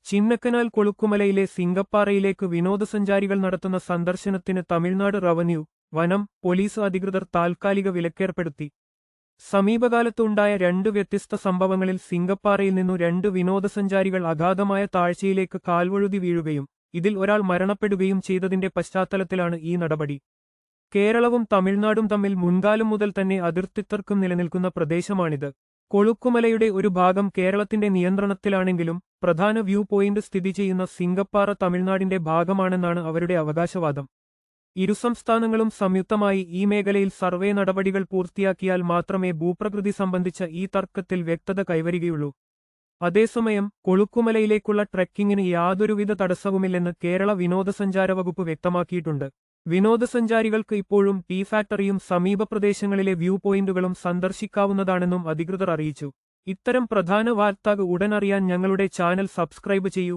ചിന്നക്കനാൽ കൊളുക്കുമലയിലെ സിംഗപ്പാറയിലേക്ക് വിനോദസഞ്ചാരികൾ നടത്തുന്ന സന്ദർശനത്തിന് തമിഴ്നാട് റവന്യൂ, വനം, പോലീസ് അധികൃതർ താൽക്കാലിക വിലക്കേർപ്പെടുത്തി. സമീപകാലത്തുണ്ടായ 2 വ്യത്യസ്ത സംഭവങ്ങളിൽ സിംഗപ്പാറയിൽ നിന്നു 2 വിനോദസഞ്ചാരികൾ അഗാധമായ താഴ്ചയിലേക്ക് കാൽവഴുതി വീഴുകയും ഇതിൽ ഒരാൾ മരണപ്പെടുകയും ചെയ്തതിന്റെ പശ്ചാത്തലത്തിലാണ് ഈ നടപടി. കേരളവും തമിഴ്നാടും തമ്മിൽ മുൻകാലം മുതൽ തന്നെ അതിർത്തിത്തർക്കം നിലനിൽക്കുന്ന പ്രദേശമാണിത്. കൊളുക്കുമലയുടെ ഒരു ഭാഗം കേരളത്തിന്റെ നിയന്ത്രണത്തിലാണെങ്കിലും പ്രധാന വ്യൂ പോയിന്റ് സ്ഥിതി ചെയ്യുന്ന സിംഗപ്പാറ തമിഴ്നാടിന്റെ ഭാഗമാണെന്നാണ് അവരുടെ അവകാശവാദം. ഇരുസംസ്ഥാനങ്ങളും സംയുക്തമായി ഈ മേഖലയിൽ സർവേ നടപടികൾ പൂർത്തിയാക്കിയാൽ മാത്രമേ ഭൂപ്രകൃതി സംബന്ധിച്ച ഈ തർക്കത്തിൽ വ്യക്തത കൈവരികയുള്ളൂ. അതേസമയം കൊളുക്കുമലയിലേക്കുള്ള ട്രെക്കിങ്ങിന് യാതൊരുവിധ തടസ്സവുമില്ലെന്ന് കേരള വിനോദസഞ്ചാര വകുപ്പ് വ്യക്തമാക്കിയിട്ടുണ്ട്. വിനോദസഞ്ചാരികൾക്ക് ഇപ്പോഴും ടീ ഫാക്ടറിയും സമീപ പ്രദേശങ്ങളിലെ വ്യൂ പോയിന്റുകളും സന്ദർശിക്കാവുന്നതാണെന്നും അധികൃതർ അറിയിച്ചു. ഇത്തരം പ്രധാന വാർത്തകൾ ഉടൻ അറിയാൻ ഞങ്ങളുടെ ചാനൽ സബ്സ്ക്രൈബ് ചെയ്യൂ.